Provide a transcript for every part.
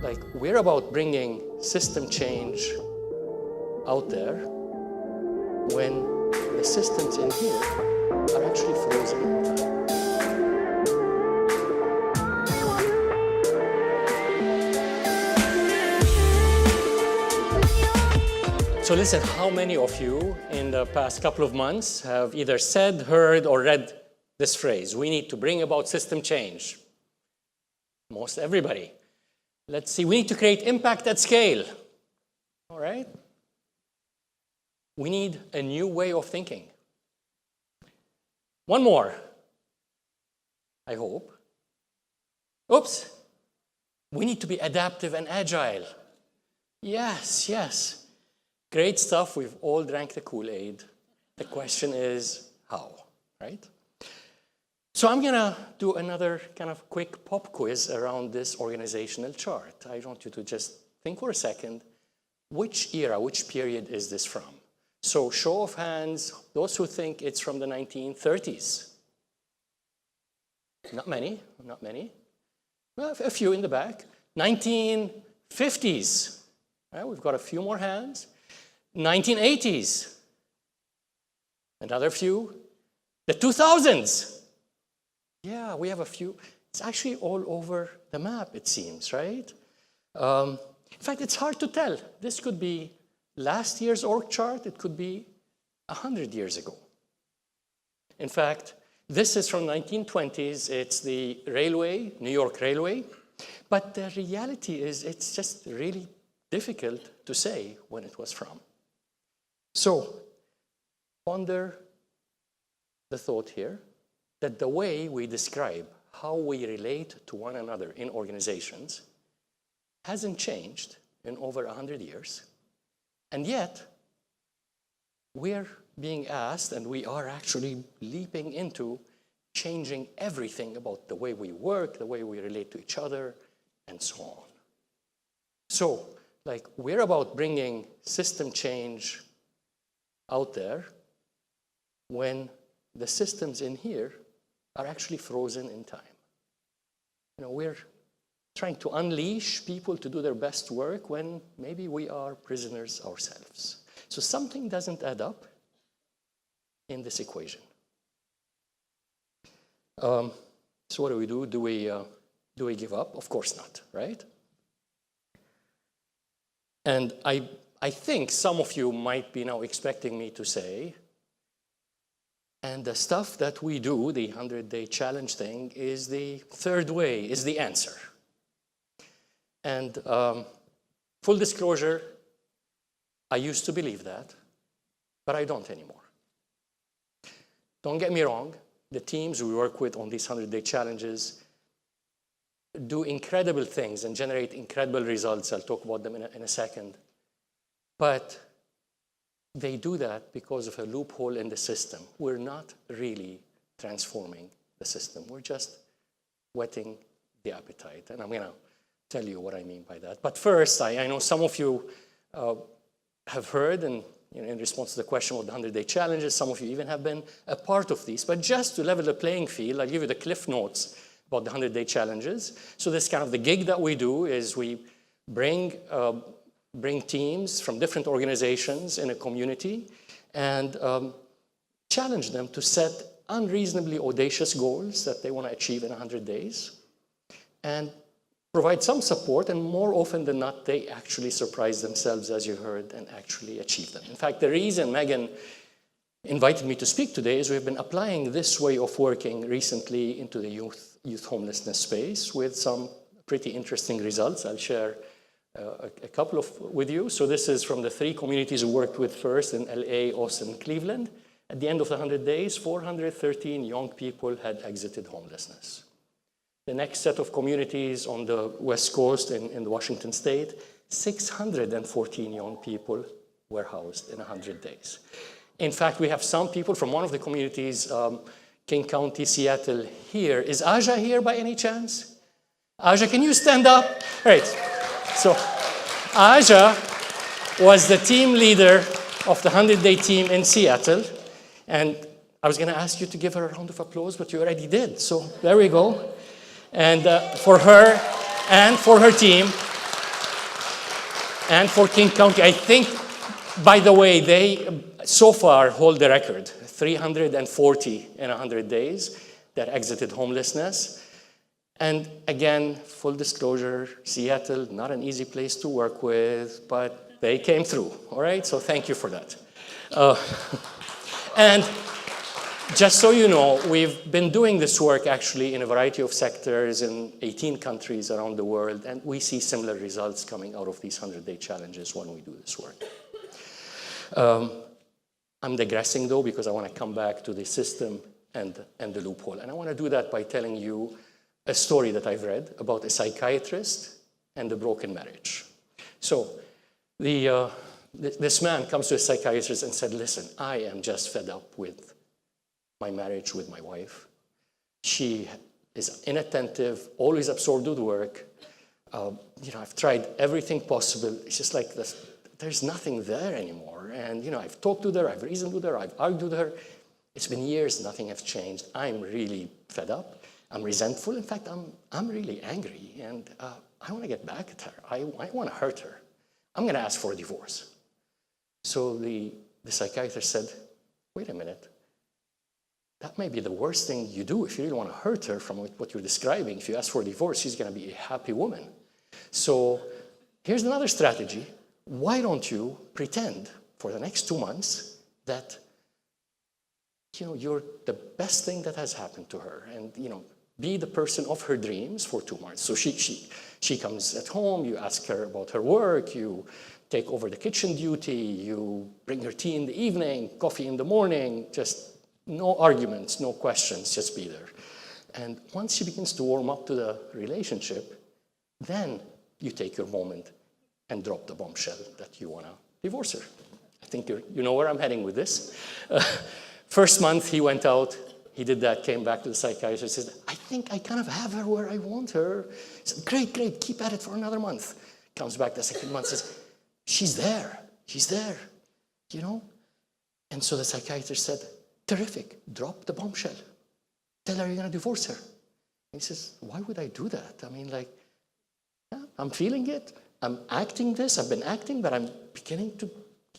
like, we're about bringing system change out there when the systems in here are actually frozen in time. So listen, how many of you in the past couple of months have either said, heard, or read this phrase, we need to bring about system change? Most everybody. Let's see, we need to create impact at scale. All right? We need a new way of thinking. One more, I hope. Oops. We need to be adaptive and agile. Yes, yes. Great stuff. We've all drank the Kool-Aid. The question is, how, right? So I'm going to do another kind of quick pop quiz around this organizational chart. I want you to just think for a second, which era, which period is this from? So show of hands, those who think it's from the 1930s. Not many, not many. Well, a few in the back. 1950s. Right, we've got a few more hands. 1980s. Another few. The 2000s. Yeah, we have a few. It's actually all over the map, it seems, right? In fact, it's hard to tell. This could be last year's org chart. It could be 100 years ago. In fact, this is from 1920s. It's the railway, New York Railway. But the reality is it's just really difficult to say when it was from. So ponder the thought here that the way we describe how we relate to one another in organizations hasn't changed in over 100 years. And yet, we're being asked, and we are actually leaping into changing everything about the way we work, the way we relate to each other, and so on. So, like, we're about bringing system change out there when the systems in here are actually frozen in time. You know, we're trying to unleash people to do their best work when maybe we are prisoners ourselves. So something doesn't add up in this equation. So what do we do? Do we give up? Of course not, right? And I think some of you might be now expecting me to say, and the stuff that we do, the 100-day challenge thing, is the third way, is the answer. And full disclosure, I used to believe that, but I don't anymore. Don't get me wrong, the teams we work with on these 100-day challenges do incredible things and generate incredible results. I'll talk about them in a second. But they do that because of a loophole in the system. We're not really transforming the system. We're just whetting the appetite. And I'm going to tell you what I mean by that. But first, I know some of you have heard, and in response to the question about the 100-day challenges, some of you even have been a part of these. But just to level the playing field, I'll give you the cliff notes about the 100-day challenges. So this kind of the gig that we do is we bring teams from different organizations in a community and challenge them to set unreasonably audacious goals that they want to achieve in 100 days and provide some support, and more often than not, they actually surprise themselves, as you heard, and actually achieve them. In fact, the reason Megan invited me to speak today is we've been applying this way of working recently into the youth homelessness space with some pretty interesting results. I'll share a couple with you. So this is from the 3 communities we worked with first in LA, Austin, Cleveland. At the end of the 100 days, 413 young people had exited homelessness. The next set of communities on the West Coast in Washington State, 614 young people were housed in 100 days. In fact, we have some people from one of the communities, King County, Seattle, here. Is Aja here by any chance? Aja, can you stand up? All right. So Aja was the team leader of the 100-day team in Seattle. And I was going to ask you to give her a round of applause, but you already did. So there we go. And for her and for her team, and for King County. I think, by the way, they so far hold the record, 340 in 100 days that exited homelessness. And again, full disclosure, Seattle, not an easy place to work with, but they came through, all right? So thank you for that. And just so you know, we've been doing this work actually in a variety of sectors in 18 countries around the world, and we see similar results coming out of these 100-day challenges when we do this work. I'm digressing though, because I want to come back to the system and the loophole. And I want to do that by telling you a story that I've read about a psychiatrist and a broken marriage. So this man comes to a psychiatrist and said, listen, I am just fed up with my marriage with my wife. She is inattentive, always absorbed with work. I've tried everything possible. It's just like this, there's nothing there anymore. And I've talked to her, I've reasoned with her, I've argued with her. It's been years, nothing has changed. I'm really fed up. I'm resentful. In fact, I'm really angry, and I want to get back at her. I want to hurt her. I'm going to ask for a divorce. So the psychiatrist said, wait a minute. That may be the worst thing you do if you really want to hurt her from what you're describing. If you ask for a divorce, she's going to be a happy woman. So here's another strategy. Why don't you pretend for the next 2 months that you're the best thing that has happened to her, and be the person of her dreams for 2 months. So she comes at home, you ask her about her work, you take over the kitchen duty, you bring her tea in the evening, coffee in the morning, just no arguments, no questions, just be there. And once she begins to warm up to the relationship, then you take your moment and drop the bombshell that you want to divorce her. I think you know where I'm heading with this. First month he went out, he did that, came back to the psychiatrist, said, I think I kind of have her where I want her. He said, great, keep at it for another month. Comes back the second month, says, she's there, And so the psychiatrist said, terrific, drop the bombshell. Tell her you're going to divorce her. And he says, why would I do that? I mean, I'm feeling it. I'm acting this. I've been acting, but I'm beginning to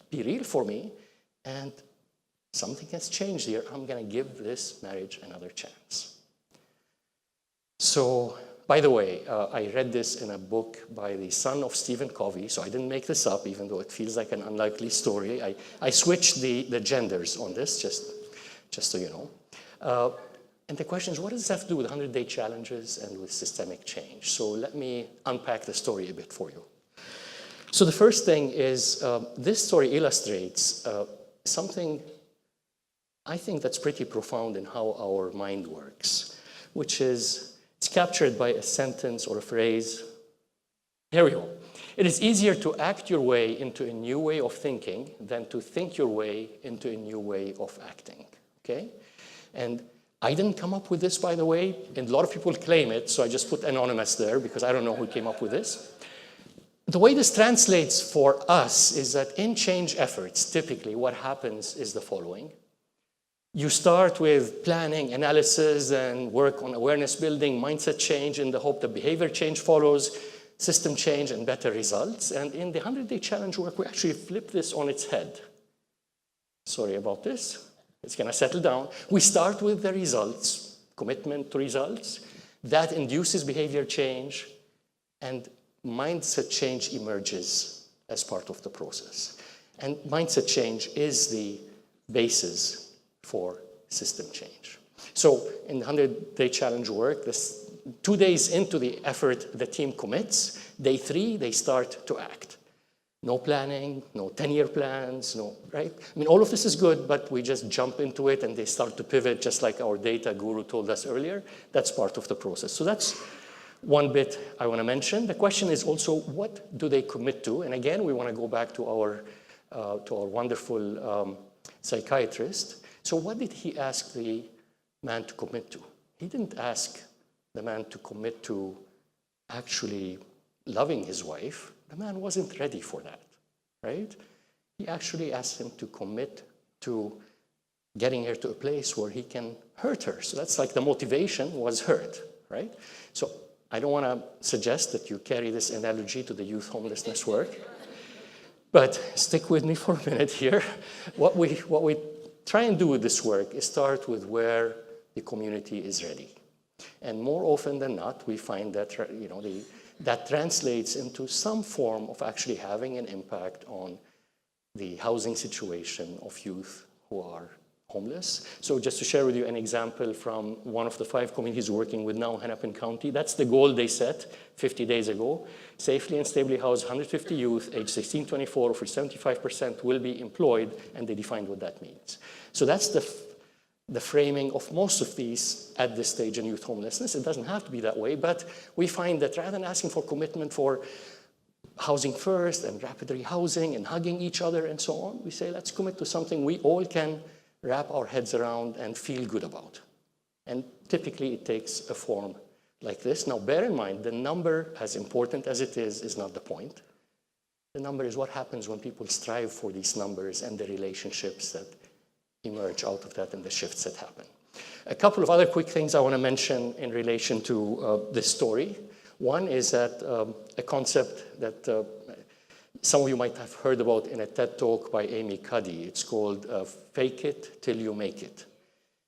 be real for me. And something has changed here. I'm going to give this marriage another chance. So, by the way, I read this in a book by the son of Stephen Covey, so I didn't make this up, even though it feels like an unlikely story. I switched the genders on this, just so you know. And the question is, what does this have to do with 100-day challenges and with systemic change? So let me unpack the story a bit for you. So the first thing is, this story illustrates something I think that's pretty profound in how our mind works, which is, it's captured by a sentence or a phrase. Here we go. It is easier to act your way into a new way of thinking than to think your way into a new way of acting, okay? And I didn't come up with this, by the way, and a lot of people claim it, so I just put anonymous there because I don't know who came up with this. The way this translates for us is that in change efforts, typically what happens is the following. You start with planning, analysis, and work on awareness building, mindset change in the hope that behavior change follows, system change, and better results. And in the 100-day challenge work, we actually flip this on its head. Sorry about this. It's going to settle down. We start with the results, commitment to results. That induces behavior change, and mindset change emerges as part of the process. And mindset change is the basis for system change. So in the 100-day challenge work, 2 days into the effort, the team commits. Day 3, they start to act. No planning, no 10-year plans, right? I mean, all of this is good, but we just jump into it and they start to pivot, just like our data guru told us earlier. That's part of the process. So that's one bit I want to mention. The question is also, what do they commit to? And again, we want to go back to our wonderful psychiatrist. So what did he ask the man to commit to? He didn't ask the man to commit to actually loving his wife. The man wasn't ready for that, right? He actually asked him to commit to getting her to a place where he can hurt her. So that's like the motivation was hurt, right? So I don't want to suggest that you carry this analogy to the youth homelessness work. But stick with me for a minute here. What we try and do with this work is start with where the community is ready. And more often than not, we find that that translates into some form of actually having an impact on the housing situation of youth who are homeless. So just to share with you an example from one of the 5 communities we're working with now in Hennepin County, that's the goal they set 50 days ago. Safely and stably house 150 youth, age 16 to 24, for 75% will be employed, and they defined what that means. So that's the framing of most of these at this stage in youth homelessness. It doesn't have to be that way, but we find that rather than asking for commitment for housing first and rapid rehousing and hugging each other and so on, we say let's commit to something we all can wrap our heads around and feel good about. And typically it takes a form like this. Now bear in mind, the number, as important as it is not the point. The number is what happens when people strive for these numbers and the relationships that emerge out of that and the shifts that happen. A couple of other quick things I want to mention in relation to this story. One is that a concept that some of you might have heard about in a TED talk by Amy Cuddy. It's called Fake It Till You Make It.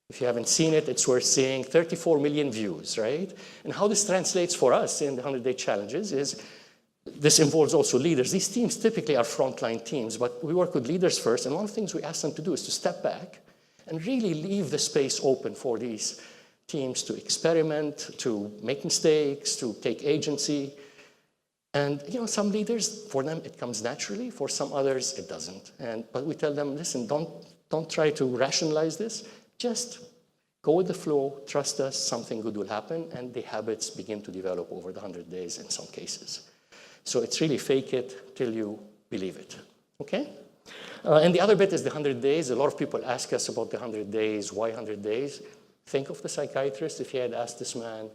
If you haven't seen it, it's worth seeing. 34 million views, right? And how this translates for us in the 100-day challenges is this involves also leaders. These teams typically are frontline teams, but we work with leaders first. And one of the things we ask them to do is to step back and really leave the space open for these teams to experiment, to make mistakes, to take agency. And some leaders, for them, it comes naturally. For some others, it doesn't. But we tell them, listen, don't try to rationalize this. Just go with the flow, trust us, something good will happen, and the habits begin to develop over the 100 days in some cases. So it's really fake it till you believe it, okay? And the other bit is the 100 days. A lot of people ask us about the 100 days. Why 100 days? Think of the psychiatrist. If he had asked this man,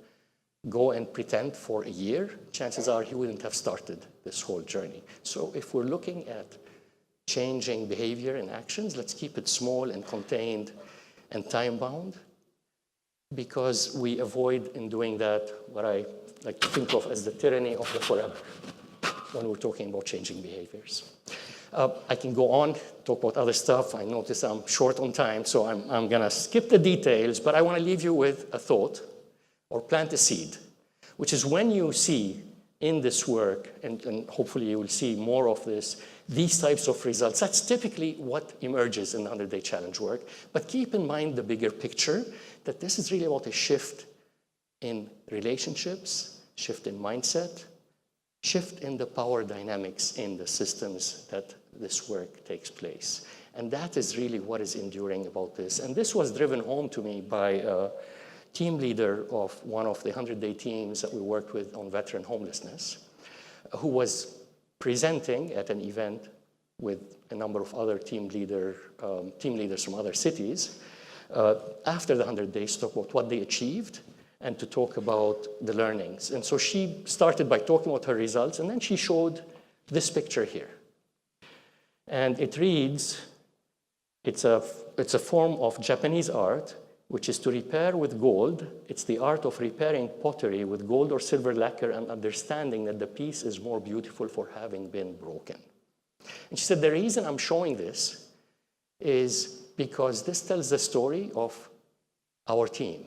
go and pretend for a year, chances are he wouldn't have started this whole journey. So if we're looking at changing behavior and actions, let's keep it small and contained and time-bound, because we avoid in doing that what I like to think of as the tyranny of the forever when we're talking about changing behaviors. I can go on, talk about other stuff. I notice I'm short on time, so I'm going to skip the details, but I want to leave you with a thought or plant a seed, which is when you see in this work, and hopefully you will see more of this, these types of results. That's typically what emerges in the 100-day challenge work. But keep in mind the bigger picture, that this is really about a shift in relationships, shift in mindset, shift in the power dynamics in the systems that this work takes place. And that is really what is enduring about this. And this was driven home to me by a team leader of one of the 100-day teams that we worked with on veteran homelessness, who was presenting at an event with a number of other team leaders from other cities after the 100 days to talk about what they achieved and to talk about the learnings. And so she started by talking about her results, and then she showed this picture here. And it reads, it's a form of Japanese art, which is to repair with gold. It's the art of repairing pottery with gold or silver lacquer and understanding that the piece is more beautiful for having been broken. And she said, the reason I'm showing this is because this tells the story of our team.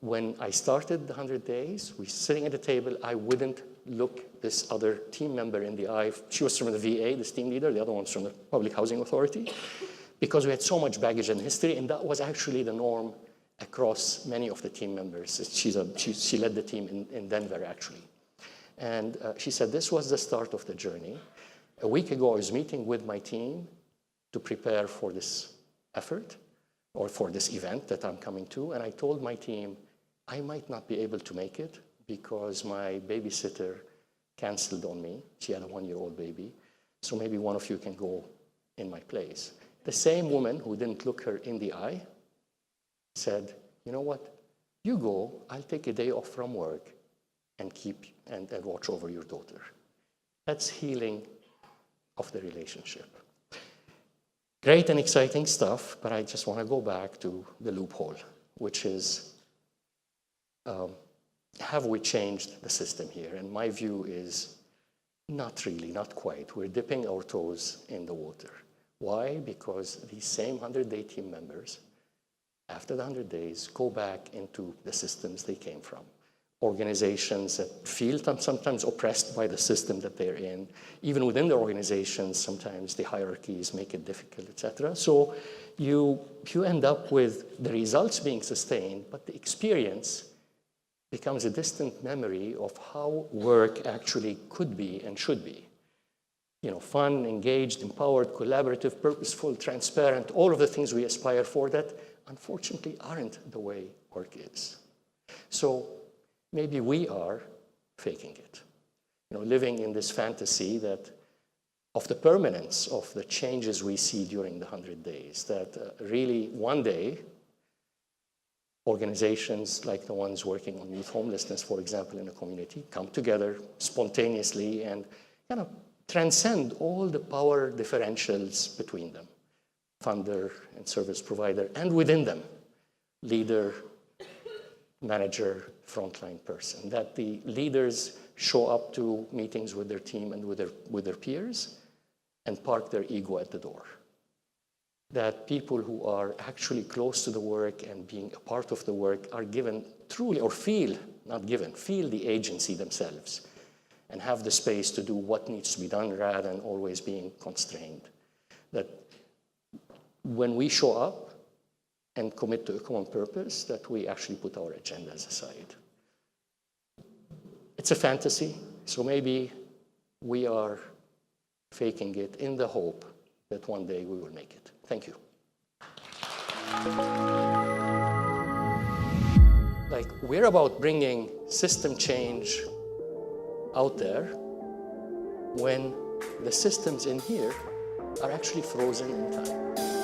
When I started the 100 days, we were sitting at the table, I wouldn't look this other team member in the eye. She was from the VA, this team leader, the other one's from the Public Housing Authority, because we had so much baggage and history, and that was actually the norm across many of the team members. She led the team in Denver, actually. And she said, this was the start of the journey. A week ago, I was meeting with my team to prepare for this effort, or for this event that I'm coming to, and I told my team, I might not be able to make it because my babysitter canceled on me. She had a 1-year-old baby, so maybe one of you can go in my place. The same woman who didn't look her in the eye said, you know what, you go, I'll take a day off from work and watch over your daughter. That's healing of the relationship. Great and exciting stuff, but I just want to go back to the loophole, which is, have we changed the system here? And my view is Not really, not quite. We're dipping our toes in the water. Why? Because these same 100-day team members, after the 100 days, go back into the systems they came from. Organizations that feel sometimes oppressed by the system that they're in. Even within the organizations, sometimes the hierarchies make it difficult, et cetera. So you end up with the results being sustained, but the experience becomes a distant memory of how work actually could be and should be. Fun, engaged, empowered, collaborative, purposeful, transparent, all of the things we aspire for that unfortunately aren't the way work is. So maybe we are faking it. Living in this fantasy of the permanence of the changes we see during the 100 days, that really one day, organizations like the ones working on youth homelessness, for example, in a community, come together spontaneously and kind of transcend all the power differentials between them, funder and service provider, and within them, leader, manager, frontline person, that the leaders show up to meetings with their team and with their peers and park their ego at the door. That people who are actually close to the work and being a part of the work are given truly, or feel the agency themselves and have the space to do what needs to be done rather than always being constrained. That when we show up and commit to a common purpose, that we actually put our agendas aside. It's a fantasy, so maybe we are faking it in the hope that one day we will make it. Thank you. We're about bringing system change out there when the systems in here are actually frozen in time.